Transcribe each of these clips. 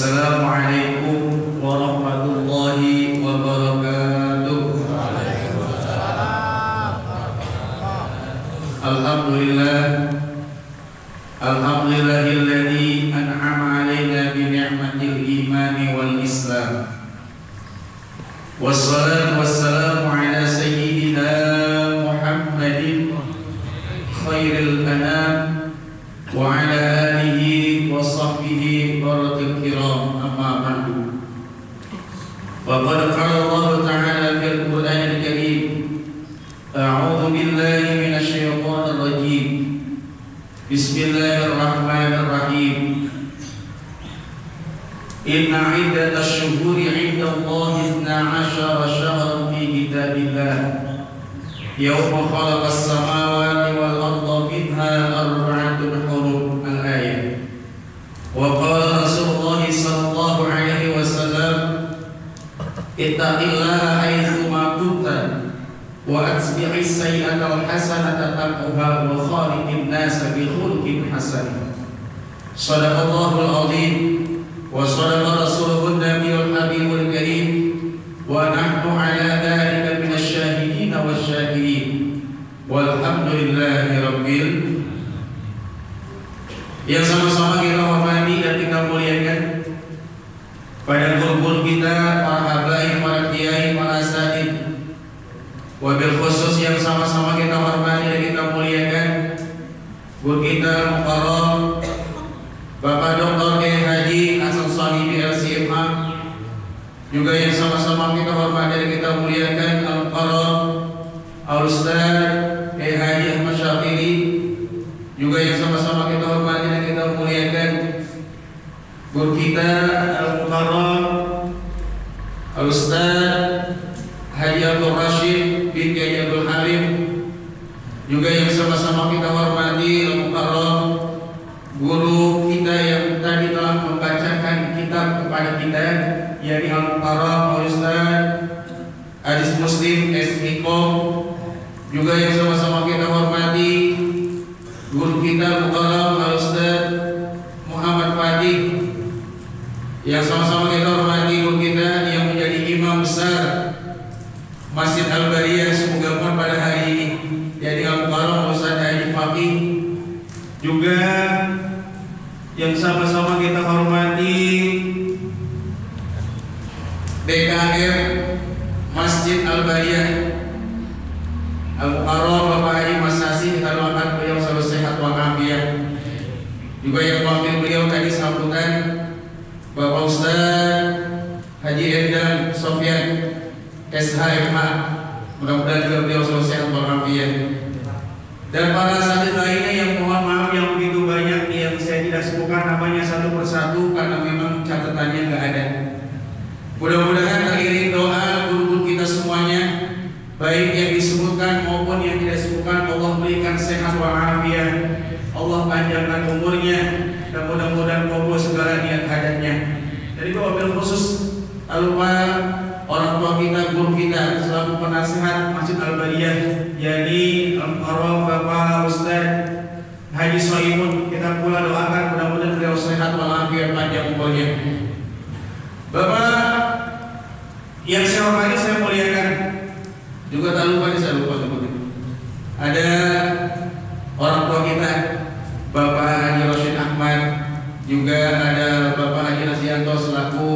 Assalamualaikum warahmatullahi wabarakatuh. Alhamdulillah, alhamdulillahilladzi an'ama 'alaina bi ni'matil imani wal islam. Wassalatu wassalamu ala sayyidina Muhammadin khairil anam wa ala alihi wa sahbihi baratil kiram, amma ba'du. Wa qad qala Allah ta'ala fil Qur'anil Karim, a'udzu billahi minasy syaithanir rajim. Bismillahirrahmanirrahim. Inna 'iddatash syuhuri 'inda Allahi 12 syahran fi kitabillah yawma khalaqas samawati wal arda minha arba'atun hurum. Al-ayat. Wa qala Rasulullah sallallahu alaihi wasallam, ittaqillaha haitsu ma kunta wa atbi'is sayyi'atal hasanata tamhuha wa khaliqin nasa bi khuluqin hasan. Shadaqallahul azim wa shadaqa rasuluhun nabiyul habibul karim wa nahnu ala dhalika minasy syahidin wasyakirin walhamdulillahi rabbil. Yang sama-sama kita hormati dan kita muliakan pada guru-guru kita, para habaib, para kiai, para asatidz, wabil khusus yang sama-sama kita hormati dan kita muliakan guru kita mukarram Bapak Dr. Kiai Haji Hasan Shalibi LCMH, juga yang sama-sama kita hormati dan kita muliakan al-mukarram Al-Ustaz Kiai Haji Ahmad Syafiri, juga yang sama-sama kita hormati dan kita muliakan guru kita al-mukarram Al-Ustaz Haji Abdul Rashid bin Kiai Abdul Halim, juga yang sama-sama kita hormati al-mukarram guru kita yang tadi telah membacakan kitab kepada kita, yakni al-mukarram Al-Ustaz Hadis Muslim S.Ikom, juga yang sama-sama kita hormati guru kita mukarram Al-Ustaz Muhammad Fatih, yang sama-sama kita hormati guru kita yang menjadi imam besar Masjid Al-Bariyah semoga pun pada hari ini, jadi al-mukarram Ustaz Haji Faqih, juga yang sama-sama kita hormati BKM Masjid Al-Bariyah Al-Mukarram Bapak Haji Mas Sasi, kita doakan beliau selalu sehat walafiat. Juga yang mewakili beliau tadi sambutan Bapak Ustaz Haji Endang Sofyan SHMH, mudah-mudahan juga beliau selalu sehat walafiat. Dan para asatidz lainnya yang mohon maaf yang begitu banyak yang saya tidak sebutkan namanya satu persatu karena memang catatannya nggak ada. Mudah-mudahan teriring doa guru-guru kita semuanya, baik yang disebutkan maupun yang tidak disebutkan, Allah berikan sehat walafiat, Allah panjangkan umurnya, dan mudah-mudahan kabul segala niat hadatnya. Jadi wabil khusus lupa orang tua kita, guru kita selaku penasihat Masjid Al-Bariyah, yakni al-mukarram Bapak Ustaz Haji Soimun, kita pula doakan mudah-mudahan beliau sehat walafiat panjang umurnya. Bapak yang saya hormati, saya muliakan, juga tak lupa nih, saya lupa sebutnya. Ada orang tua kita Bapak Haji Rashid Ahmad, juga ada Bapak Haji Nasianto selaku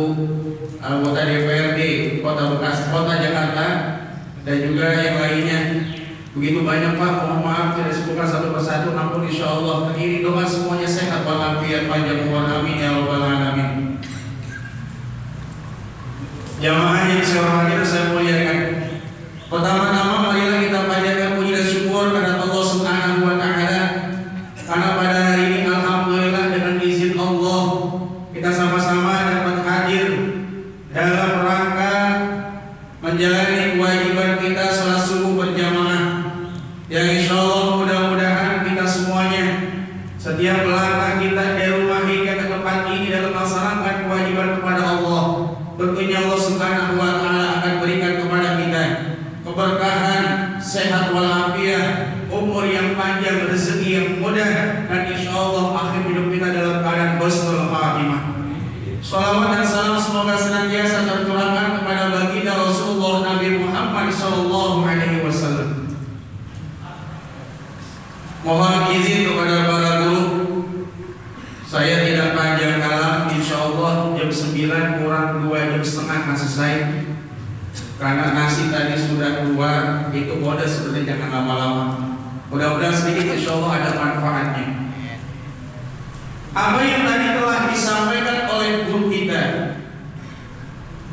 anggota DPRD Kota Bekasi, Kota Jakarta, dan juga yang lainnya. Begitu banyak Pak, mohon maaf tidak disebutkan satu persatu, namun insya Allah terdiri doa semuanya sehat walafiat panjang umur, amin ya rabbal alamin. Jamaah yang saya hormati dan saya muliakan, pertama-tama marilah kita panjatkan puji dan syukur kepada Allah Subhanahu wa taala, karena pada hari ini alhamdulillah dengan izin Allah kita sama-sama dapat hadir dalam rangka menjalani kewajiban kita salat subuh berjamaah, yang insya Allah mudah-mudahan kita semuanya setiap langkah kita dari rumah hingga ke tempat ini dalam melaksanakan kewajiban kepada Allah, tentunya Allah Subhanahu wa taala akan berikan kepada kita keberkahan, sehat walafiat, umur yang panjang, rezeki yang mudah, dan insya Allah akhir hidup kita dalam keadaan husnul khatimah. Salawat dan salam semoga senantiasa tercurahkan kepada baginda Rasulullah Nabi Muhammad sallallahu alaihi wasallam. Mohon izin kepada para guru, saya tidak panjang kalam, insyaallah jam 9 kurang 2 jam setengah akan selesai. Karena nasi tadi sudah keluar, itu kode sebenarnya jangan lama-lama. Mudah-mudahan sedikit insyaallah ada manfaatnya. Apa yang tadi telah disampaikan oleh guru kita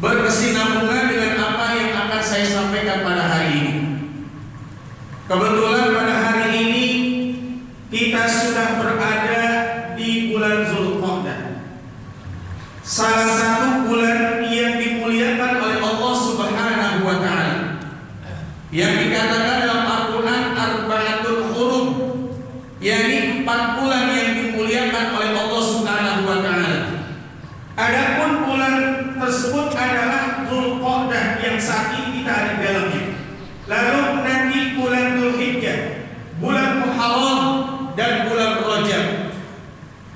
berkesinambungan dengan apa yang akan saya sampaikan pada hari ini. Kebetulan pada hari ini kita sudah berada di bulan Zulqa'dah, salah satu bulan yang dimuliakan oleh Allah Subhanahu wa Ta'ala, yang dikatakan dalam Al-Quran Arba'atul Hurum, yakni 4 bulan yang dimuliakan oleh Allah Subhanahu wa Ta'ala. Adapun bulan tersebut adalah Zulqa'dah yang saat ini kita ada di dalamnya. Lalu nanti bulan Dzulhijjah, bulan Muharram dan bulan Rajab.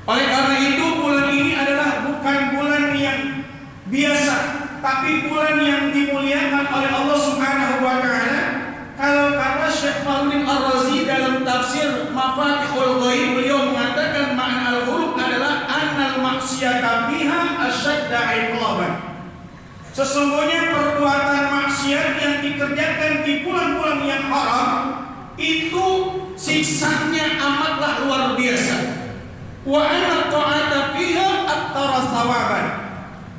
Oleh karena itu bulan ini adalah bukan bulan yang biasa, tapi bulan yang dimuliakan oleh Allah Subhanahu wa Ta'ala. Kalau kata Syekh Fahrudin Ar-Razi dalam tafsir Mafatihul Ghaib, beliau mengatakan makna al-huruf adalah annal maksiyata fiha asyadda iqaban. Sesungguhnya perbuatan maksiat yang dikerjakan di bulan-bulan yang haram itu siksanya amatlah luar biasa. Wa anna ta'ata fiha attara thawaban.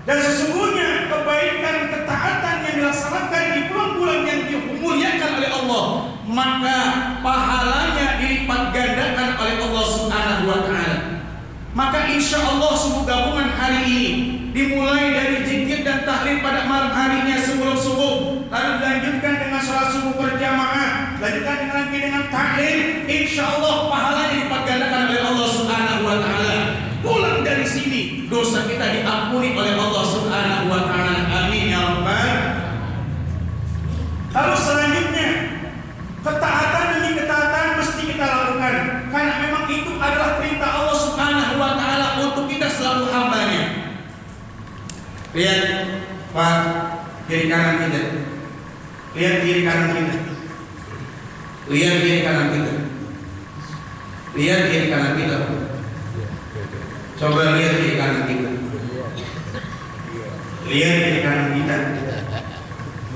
Dan sesungguhnya kebaikan ketaatan yang dilaksanakan di bulan-bulan yang dimuliakan oleh Allah, maka pahalanya dilipat gandakan oleh Allah Subhanahu wa Ta'ala. Maka insya Allah semua gabungan hari ini dimulai dari zikir dan tahlil pada malam harinya sebelum subuh, lalu dilanjutkan dengan sholat subuh berjamaah, lanjutkan dengan tahlil, insya Allah pahalanya dilipat gandakan oleh Allah Subhanahu wa Ta'ala. Pulang dari sini dosa kita diampuni oleh Allah Subhanahu wa Ta'ala. Amin ya rabbal. Lalu selanjutnya, ketaatan demi ketaatan mesti kita lakukan, karena memang itu adalah perintah Allah Subhanahu wa Ta'ala untuk kita selalu hambanya. Lihat Pak, kiri kanan kita. Lihat kiri kanan kita. Lihat kiri kanan kita. Lihat kiri kanan kita. Coba lihat kiri kanan kita. Lihat kiri kanan kita.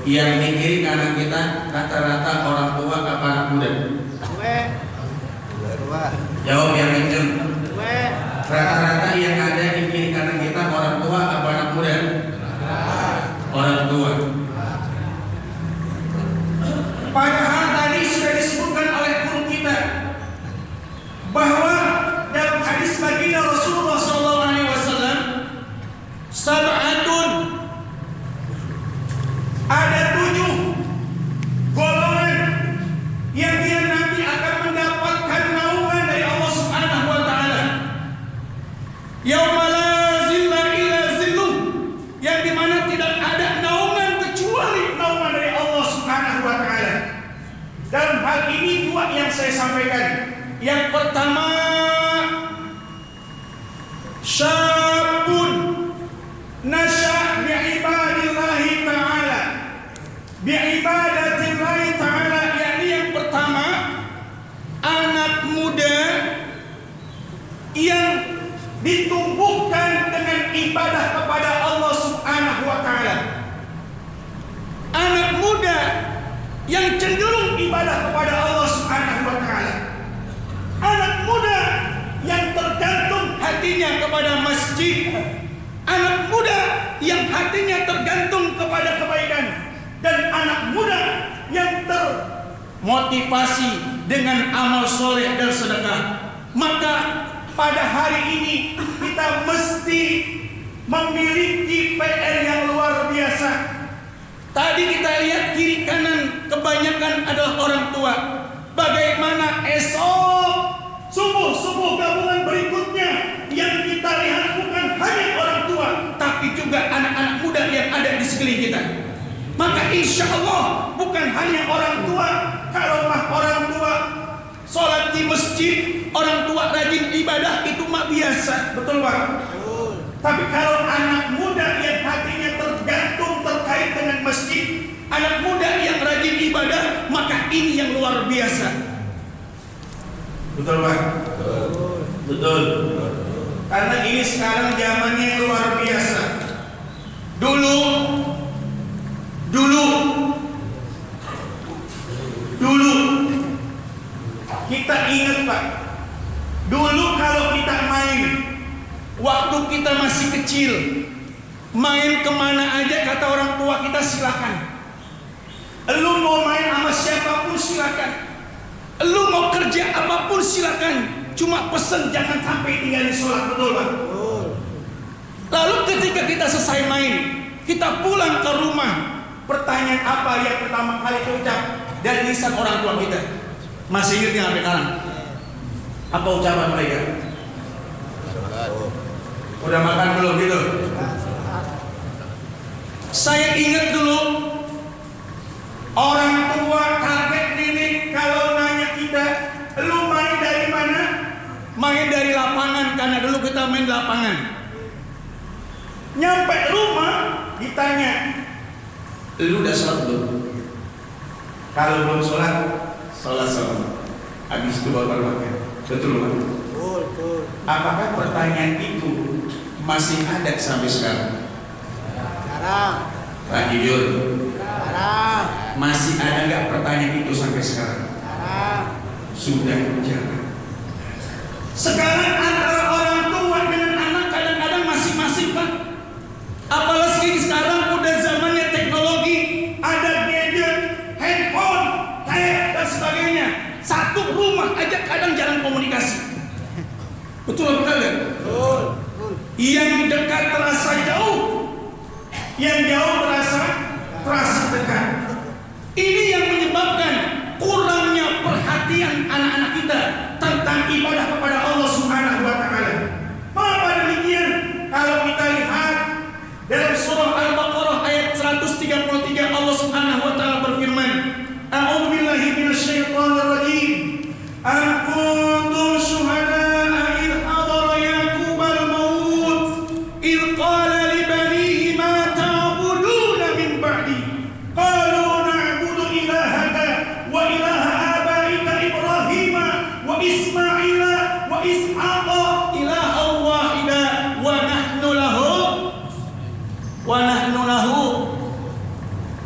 Yang di kiri kanan kita rata-rata orang tua apa anak muda? Jawab yang kenceng. Rata-rata yang ada di kiri kanan kita orang tua apa anak muda? Orang tua. Padahal tadi sudah disebutkan oleh guru kita bahwa dalam hadis baginda Rasulullah SAW, sab'atun, ada 7 golongan yang dia nanti akan mendapatkan naungan dari Allah Subhanahu wa Ta'ala. Yauma la zilla illa zilluh, yang dimana tidak ada naungan kecuali naungan dari Allah Subhanahu wa Ta'ala. Dalam hal ini 2 yang saya sampaikan. Yang pertama, syabun nasya bi'ibadillahi ta'ala, bi'ibadatillahi ta'ala, yakni yang pertama, anak muda yang ditumbuhkan dengan ibadah kepada Allah Subhanahu wa Ta'ala. Anak muda yang cenderung ibadah kepada Allah Subhanahu wa Ta'ala. Anak muda yang tergantung hatinya kepada masjid. Anak muda yang hatinya tergantung kepada kebaikan. Dan anak muda yang termotivasi dengan amal soleh dan sedekah. Maka pada hari ini kita mesti memiliki PR yang luar biasa. Tadi kita lihat kiri kanan kebanyakan adalah orang tua. Bagaimana esok subuh gabungan berikutnya yang kita lihat bukan hanya orang tua, tapi juga anak-anak muda yang ada di sekeliling kita. Maka insya Allah bukan hanya orang tua. Kalau mah orang tua sholat di masjid, orang tua rajin ibadah, itu mah biasa, betul Pak? Tapi kalau anak muda yang hatinya tergantung terkait dengan masjid, anak muda yang rajin ibadah, maka ini yang luar biasa. Betul Pak? Betul. Karena ini sekarang zamannya luar biasa. Dulu kita ingat Pak. Dulu kalau kita main, waktu kita masih kecil, main kemana aja kata orang tua kita silakan. Lu mau main sama siapapun silakan. Lu mau kerja apapun silakan. Cuma pesen jangan sampai tinggalin sholat, betul Pak? Lalu ketika kita selesai main, kita pulang ke rumah, pertanyaan apa yang pertama kali terucap dari lisan orang tua kita? Masih ingat nggak sampai sekarang? Apa ucapan mereka? Udah makan belum gitu? Saya ingat dulu orang tua kakek nenek kalau nanya kita, lu main dari mana? Main dari lapangan, karena dulu kita main di lapangan. Nyampe rumah ditanya, lu udah sholat belum? Kalau belum sholat, sholat. Habis itu baru makan. Betul Pak? Betul. Apakah pertanyaan itu masih ada sampai sekarang? Sekarang. Pak jujur. Sekarang. Masih ada nggak pertanyaan itu sampai sekarang? Sekarang. Sudah jarang. Sekarang antara orang tua dengan anak kadang-kadang masing-masing Pak. Apalagi sekarang udah zamannya teknologi, ada gadget, handphone, tab dan sebagainya. Satu rumah aja kadang jarang komunikasi. Betul apa enggak? Betul. Yang dekat terasa jauh, yang jauh terasa dekat. Ini yang menyebabkan kurangnya perhatian anak-anak kita tentang ibadah kepada Allah Subhanahu wa taala. Maka demikian kalau kita lihat dalam surah Al-Baqarah ayat 133 Allah Subhanahu wa taala berfirman, A'udzu billahi minasyaitonir rajim. Am kuntum syuhada'a idh hadara Yaqub al-maut idh qala li banihi ma ta'buduna min ba'di qalu na'budu ilahaka wa ilaha abaika Ibrahim wa Ismaila wa Ishaqa ilahan wahida wa nahnu lahu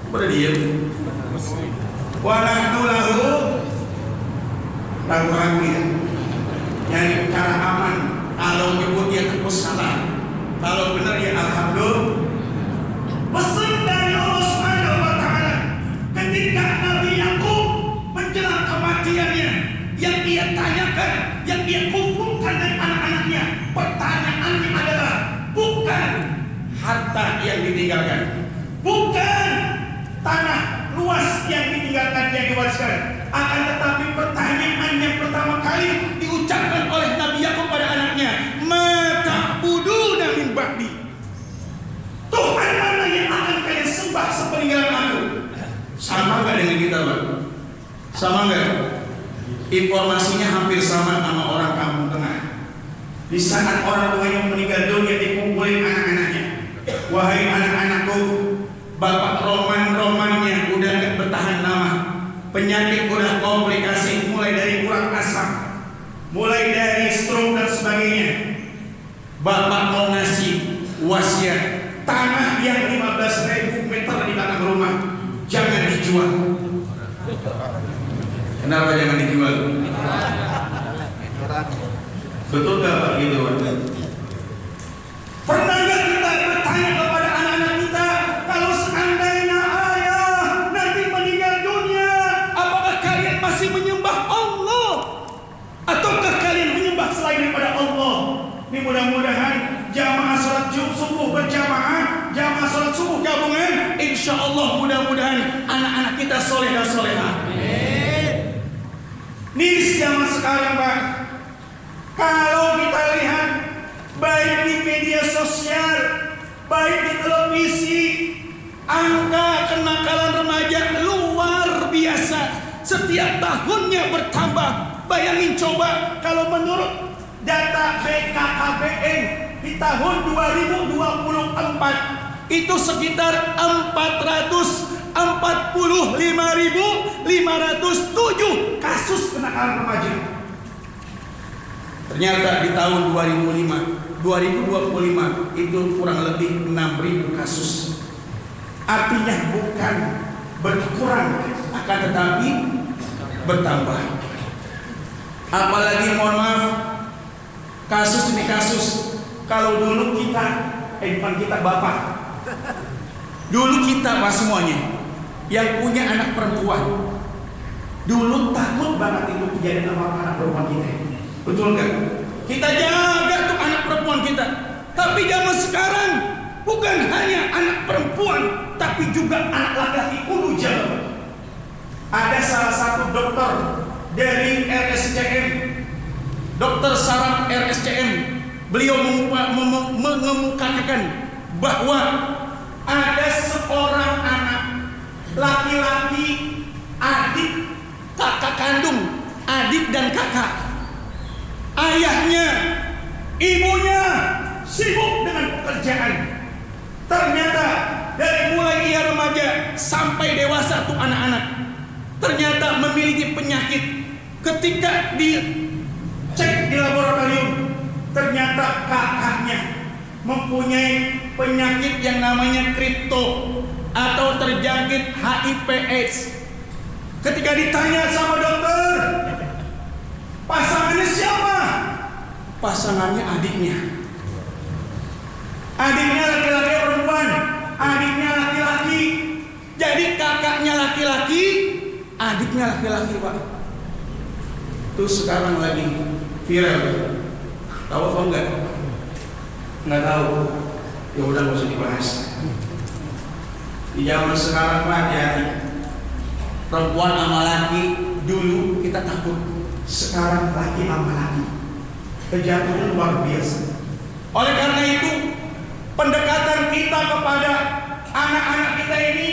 berdiam wa nahnu lahu ragu-ragu ya, nyari cara aman. Kalau nyebut ya terus salah, kalau benar ya alhamdulillah. Pesan dari Allah Subhanahu wa taala ketika Nabi Yakub menjelang kematiannya, yang ia tanyakan, yang ia kumpulkan dari anak-anaknya, pertanyaannya adalah bukan harta yang ditinggalkan, bukan tanah luas yang ditinggalkan, yang diwariskan, akan tetapi pertanyaan yang pertama kali diucapkan oleh Nabi Yakub pada anaknya, ma ta'buduna min ba'di. Tuhan mana yang akan kalian sembah sepeninggalan aku? Sama nggak dengan kita Pak? Sama nggak? Informasinya hampir sama orang kampung tengah. Di saat orang tuanya meninggal dunia, dikumpulin anak-anaknya. Wahai anak-anakku, bapak roman-romannya udah gak bertahan lama. Penyakit udah komplikasi, mulai dari kurang asam, mulai dari stroke dan sebagainya. Bapak mau ngasih wasiat, tanah yang 15.000 meter di belakang rumah jangan dijual. Kenapa jangan dijual? Betul gak Pak gitu Pak? Pernah gak kita bertanya kepada anak-anak kita, kalau seandainya ayah nanti meninggal dunia, apakah kalian masih menyembah Allah ataukah kalian menyembah selain daripada Allah? Ini mudah-mudahan jamaah salat subuh berjamaah, jamaah salat subuh gabungan, insya Allah mudah-mudahan anak-anak kita soleh dan solehah. Nih zaman sekarang Pak, kalau kita lihat baik di media sosial, baik di televisi, angka kenakalan remaja luar biasa. Setiap tahunnya bertambah. Bayangin coba kalau menurut data BKKBN di tahun 2024 itu sekitar 445.507 kasus kenakalan remaja. Ternyata di tahun 2025 itu kurang lebih 6.000 kasus. Artinya bukan berkurang, akan tetapi bertambah. Apalagi mohon maaf, kasus demi kasus. Kalau dulu kita, bukan kita bapak, dulu kita pak semuanya yang punya anak perempuan, dulu takut banget itu kejadian sama anak perempuan kita. Betul nggak? Kita jaga tuh anak perempuan kita. Tapi zaman sekarang bukan hanya anak perempuan, tapi juga anak laki-laki kudu jaga. Ada salah satu dokter dari RSCM, Dokter Saraf RSCM, beliau mengemukakan bahwa ada seorang anak laki-laki, adik, kakak kandung, adik dan kakak. Ayahnya, ibunya sibuk dengan pekerjaan. Ternyata dari mulai ia remaja sampai dewasa tuh anak-anak ternyata memiliki penyakit. Ketika dicek di laboratorium, ternyata kakaknya mempunyai penyakit yang namanya kripto atau terjangkit HIV/AIDS. Ketika ditanya sama dokter, pasangannya siapa? Pasangannya adiknya. Adiknya laki-laki perempuan, adiknya laki-laki. Jadi kakaknya laki-laki, adiknya laki-laki, Pak. Itu sekarang lagi viral. Tahu apa enggak? Enggak tahu. Ya udah nggak usah dibahas. Di zaman sekarang Pak, hati-hati. Perempuan sama laki dulu kita takut. Sekarang laki sama laki kejatuhan luar biasa. Oleh karena itu, pendekatan kita kepada anak-anak kita ini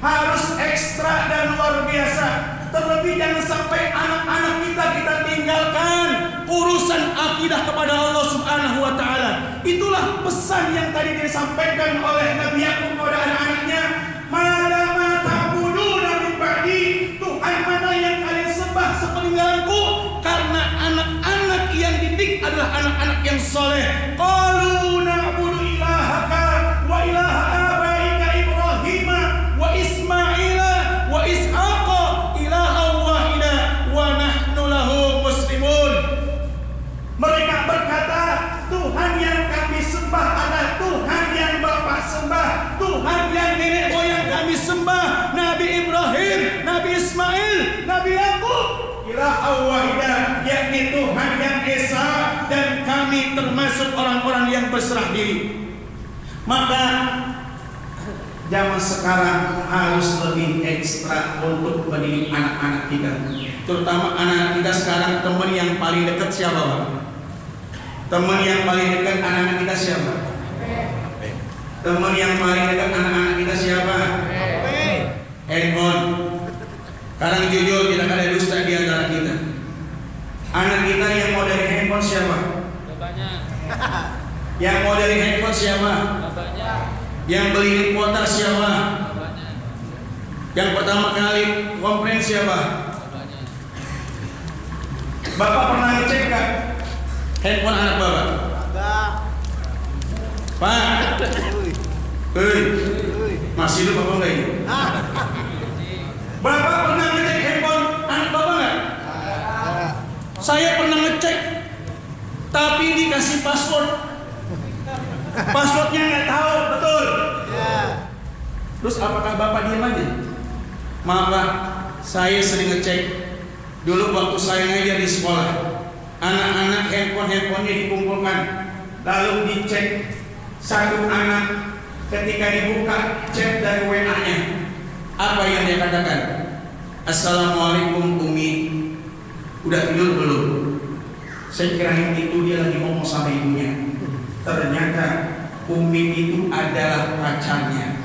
harus ekstra dan luar biasa. Terlebih jangan sampai anak-anak kita tinggalkan urusan akidah kepada Allah Subhanahu wa taala. Itulah pesan yang tadi disampaikan oleh Nabi Yakub kepada anak-anaknya. Madama ta'buduna min ba'di, Tuhan mana yang kalian sembah sepeninggalanku? Karena anak-anak yang didik adalah anak-anak yang soleh. Qalu na'budu ilahaka wa ilaha abaika Ibrahim wa Ismaila wa Ishaqa ilaha wahida wa nahnu lahu muslimun. Mereka berkata, Tuhan yang kami sembah adalah Tuhan yang Bapak sembah, Tuhan yang nenek moyang kami sembah, Nabi Ibrahim, Nabi Ismail, Nabi Yakub, ilaha wahida, yakni Tuhan yang esa, dan kami termasuk orang-orang yang berserah diri. Maka zaman sekarang harus lebih ekstra untuk mendidik anak-anak kita. Terutama anak kita sekarang, teman yang paling dekat siapa, Pak? Teman yang paling dekat anak-anak kita siapa? Teman yang paling dekat anak-anak kita siapa? Handphone. Sekarang jujur, tidak ada dusta di antara kita. Anak kita yang mau dari handphone siapa? Bapaknya. Yang mau dari handphone siapa? Bapaknya. Yang beli kuota siapa? Bapaknya. Yang pertama kali komplain siapa? Bapaknya. Bapak pernah ngecek gak handphone anak Bapak? Pak, masih hidup apa enggak ini? Bapak pernah ngecek handphone anak Bapak enggak? Saya pernah ngecek, tapi dikasih password. Passwordnya nggak tahu, betul? Terus apakah Bapak diam aja? Maaf Pak, saya sering ngecek. Dulu waktu saya ngajar di sekolah, anak-anak handphonenya dikumpulkan, lalu dicek. Satu anak ketika dibuka chat dari WA-nya, apa yang dia katakan? Assalamualaikum Umi, udah tidur belum? Saya kira itu dia lagi ngomong sama ibunya. Ternyata Umi itu adalah pacarnya.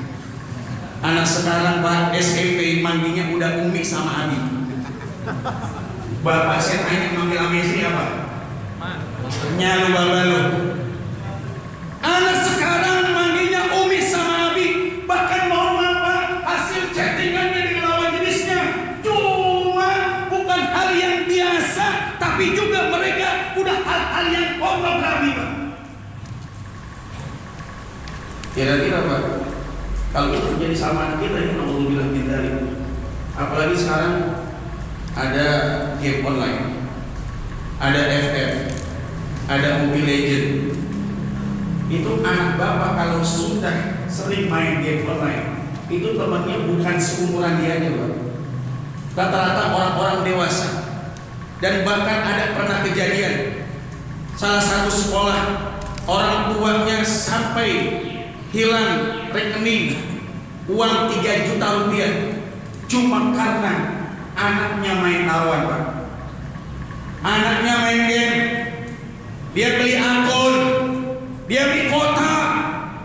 Anak sekarang Pak SMP manggilnya udah Umi sama Abi. Bapak saya tanya manggil Abi istri apa? Nyalu babalu. Kira-kira Pak, kalau itu terjadi sama anak kita ini naudzubillah min dzalik. Apalagi sekarang ada game online, ada FF, ada Mobile Legend. Itu anak bapak kalau sudah sering main game online, itu temannya bukan seumuran dia aja Pak. Rata-rata orang-orang dewasa. Dan bahkan ada pernah kejadian salah satu sekolah orang tuanya sampai hilang rekening uang 3 juta rupiah cuma karena anaknya main taruhan Pak. Anaknya main game, dia beli akun, dia beli kota,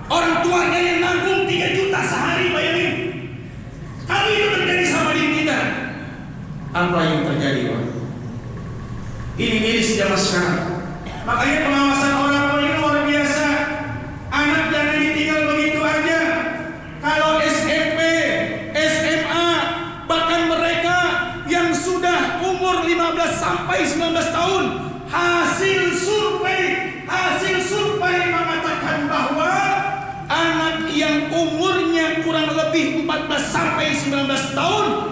orang tuanya yang nanggung 3 juta sehari, bayangin. Kalau itu terjadi sama diri kita, apa yang terjadi Pak? Ini miris zaman sekarang. Makanya pengawasan orang tua ini luar biasa. Anak jangan ditinggal begitu aja. Kalau SMP, SMA, bahkan mereka yang sudah umur 15 sampai 19 tahun, hasil survei mengatakan bahwa anak yang umurnya kurang lebih 14 sampai 19 tahun,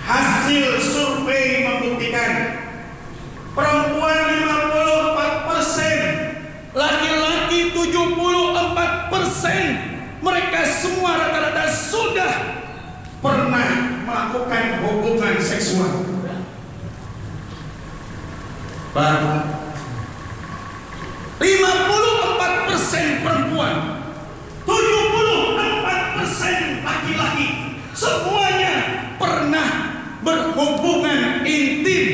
hasil survei membuktikan perempuan 54%, laki-laki 74%. Mereka semua rata-rata sudah pernah melakukan hubungan seksual. Baru 54% perempuan, 74% laki-laki, semuanya pernah berhubungan intim,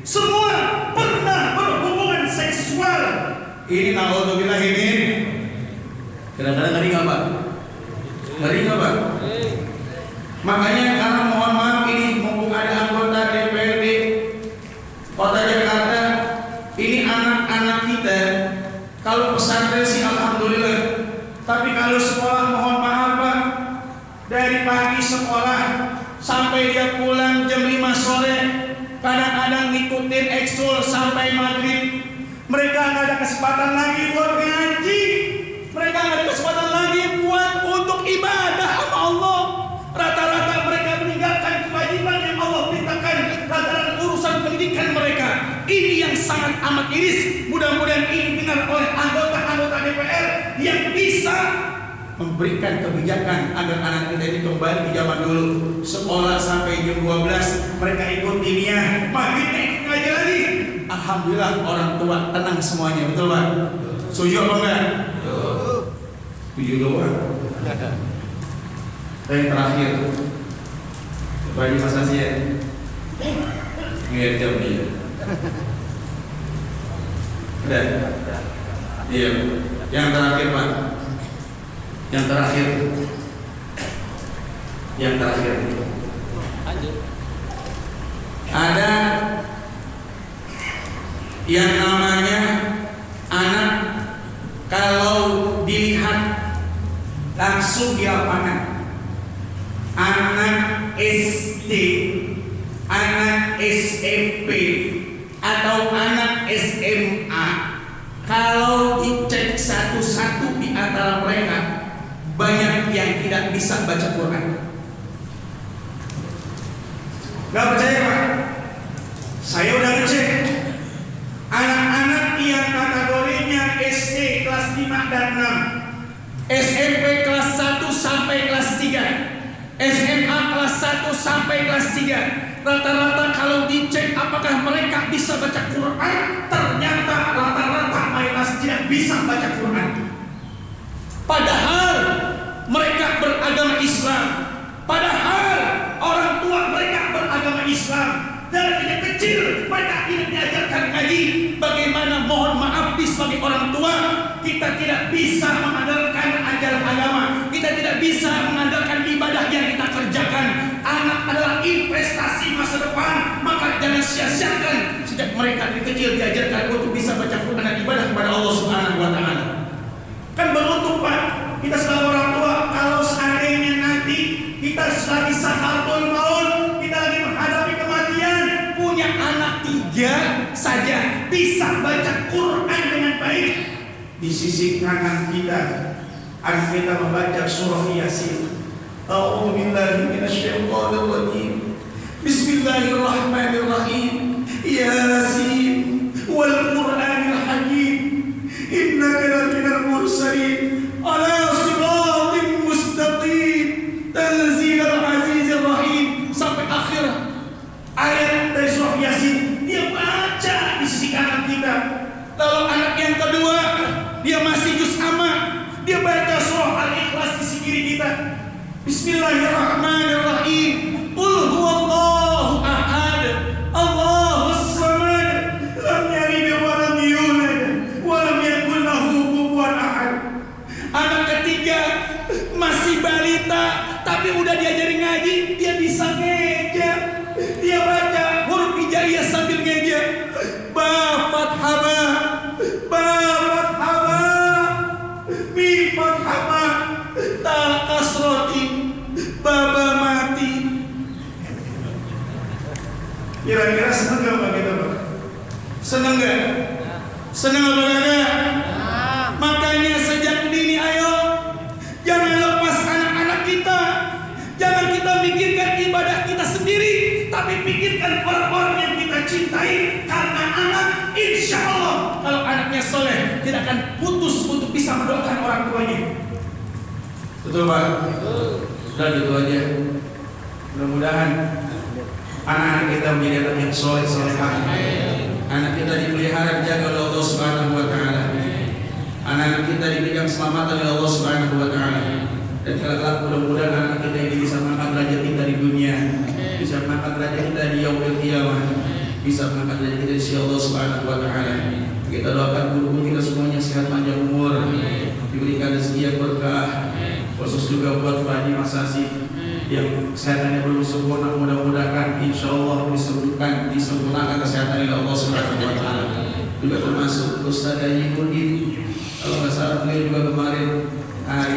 semua pernah berhubungan seksual. Ini naudzubillah ini. Kadang-kadang ngeri nggak Pak? Ngeri nggak Pak? Makanya karena mohon maaf ini mumpung ada anggota DPRD Kota Jakarta, ini anak-anak kita kalau pesantren sih alhamdulillah, tapi kalau sekolah mohon maaf Pak, dari pagi sekolah sampai dia pulang jam 5 sore, kadang-kadang ngikutin eksul sampai maghrib. Mereka nggak ada kesempatan lagi buat ngaji, mereka nggak ada kesempatan lagi buat untuk ibadah sama Allah. Rata-rata mereka meninggalkan kewajiban yang Allah perintahkan, rata-rata urusan pendidikan mereka. Ini yang sangat amat iris. Mudah-mudahan ini didengar oleh anggota-anggota DPR yang bisa memberikan kebijakan agar anak kita ini kembali di zaman dulu. Sekolah sampai jam 12, mereka ikut diniyah, maghribnya ikut ngaji lagi. Alhamdulillah orang tua tenang semuanya, betul Pak? Setuju apa enggak? Setuju doang. Yang terakhir, bagi Mas Asia, ngeliat jam dia. Udah? Iya. Yang terakhir Pak. Yang terakhir. Ada yang namanya anak kalau dilihat langsung di lapangan, anak SD, anak SMP, atau anak SMA, kalau dicek satu-satu di antara mereka, banyak yang tidak bisa baca Quran. Gak percaya Pak? Saya udah ngecek. Anak-anak yang kategorinya SD kelas 5 dan 6, SMP kelas 1 sampai kelas 3, SMA kelas 1 sampai kelas 3, rata-rata kalau dicek apakah mereka bisa baca Quran, ternyata rata-rata mayoritas tidak bisa baca Quran. Padahal mereka beragama Islam, padahal orang tua mereka beragama Islam. Dari tidak kecil mereka tidak diajarkan ngaji. Bagaimana mohon maaf sebagai orang tua kita tidak bisa mengandalkan ajaran agama, kita tidak bisa mengandalkan ibadah yang kita kerjakan. Anak adalah investasi masa depan, maka jangan sia-siakan sejak mereka dari kecil diajarkan untuk bisa baca Quran dan ibadah kepada Allah Subhanahu wa Ta'ala. Kan beruntung Pak, kita sebagai orang tua kalau seandainya nanti kita lagi sakaratul maut, kita lagi menghadapi kematian, punya anak 3 saja bisa baca Quran dengan baik, di sisi kanan kita akan kita membaca surah Yasin. A'udzu billahi minasyaitonir rajim. Bismillahirrahmanirrahim. Yasin wal Qur'anil Hakim. Innaka laminal mursalin ala siratin mustaqim. Tanzilal azizir rahim. Sampai akhir ayat dari surah Yasin dia baca di sisi kanan kita. Lalu anak yang kedua dia masih juz amma, dia baca surah Al-Ikhlas di sisi kiri kita. Bismillahirrahmanirrahim. Qul huwallahu ahad, Allahus samad, lam yalid wa lam yulad wa lam yakul lahu kufuwan ahad. Anak ketiga masih balita tapi udah diajarin ngaji, dia bisa ngeja. Dia baca huruf hijaiyah sambil ngeja. Ba fathah ba, ba fathah ba, mim fathah ba, ta kasroti, baba mati. Kira-kira seneng gak Pak kita Pak? Seneng gak? Seneng apa enggak? Makanya sejak dini ayo jangan lepas anak-anak kita. Jangan kita pikirkan ibadah kita sendiri, tapi pikirkan orang-orang yang kita cintai. Karena anak insya Allah kalau anaknya soleh tidak akan putus untuk bisa mendoakan orang tuanya. Betul Pak? Udah gitu aja. Mudah-mudahan anak-anak kita menjadi anak yang soleh-solehah. Anak kita dipelihara dijaga oleh Allah Subhanahu wa taala. Anak-anak kita diberikan keselamatan oleh Allah Subhanahu wa taala. Dan kelak mudah-mudahan anak kita ini bisa mengangkat derajat kita di dunia, bisa mengangkat derajat kita di yaumil qiyamah, bisa mengangkat derajat kita di sisi Allah Subhanahu wa taala. Kita doakan guru-guru kita semuanya sehat panjang umur, diberikan rezeki yang berkah. Khusus juga buat Pak Haji Mas Asih yang kesehatannya belum sempurna, mudah-mudahan insyaallah disempurnakan kesehatan oleh Allah Subhanahu wa taala. Juga termasuk Ustaz Haji Nurdin, kalau nggak salah beliau juga kemarin hari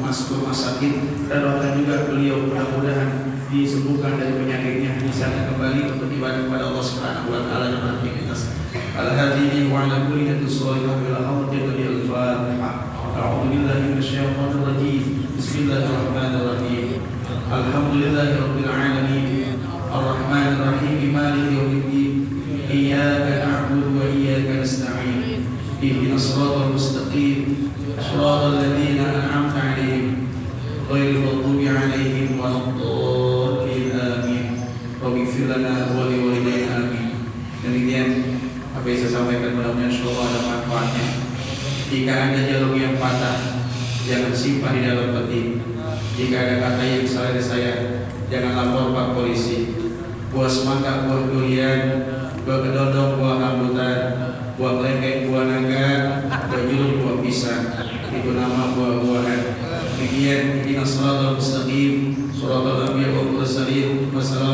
masuk rumah sakit, dan doakan juga beliau mudah-mudahan disembuhkan dari penyakitnya, bisa kembali untuk ibadah kepada Allah Subhanahu wa taala dan beraktivitas. Al-hadini wa ala kulli sholihin bil hamdil Fatihah. A'udzu billahi minasyaitonir rajim. Bismillahirrahmanirrahim. Alhamdulillahirabbil alamin. Arrahmanir rahim. Maliki yaumiddin. Iyyaka na'budu wa iyyaka nasta'in. Ihdinas siratal mustaqim. Shiratal ladzina an'amta 'alaihim ghairil maghdubi 'alaihim waladdallin. Amin. Rabbighfir lana wa liwalidayna amin. Demikian apa yang saya sampaikan, mudah-mudahan insyaallah ada manfaatnya. Jika ada jarum yang patah, jangan simpan di dalam peti. Jika ada kata yang salah dari saya, jangan lapor Pak Polisi. Buah semangka, buah durian, buah kedondong, buah rambutan, buah kelengkeng, buah naga, buah jeruk, buah pisang, itu nama buah-buahan. Demikian ihdinas siratal mustaqim, siratal anbiya wal mursalin. Wassalamu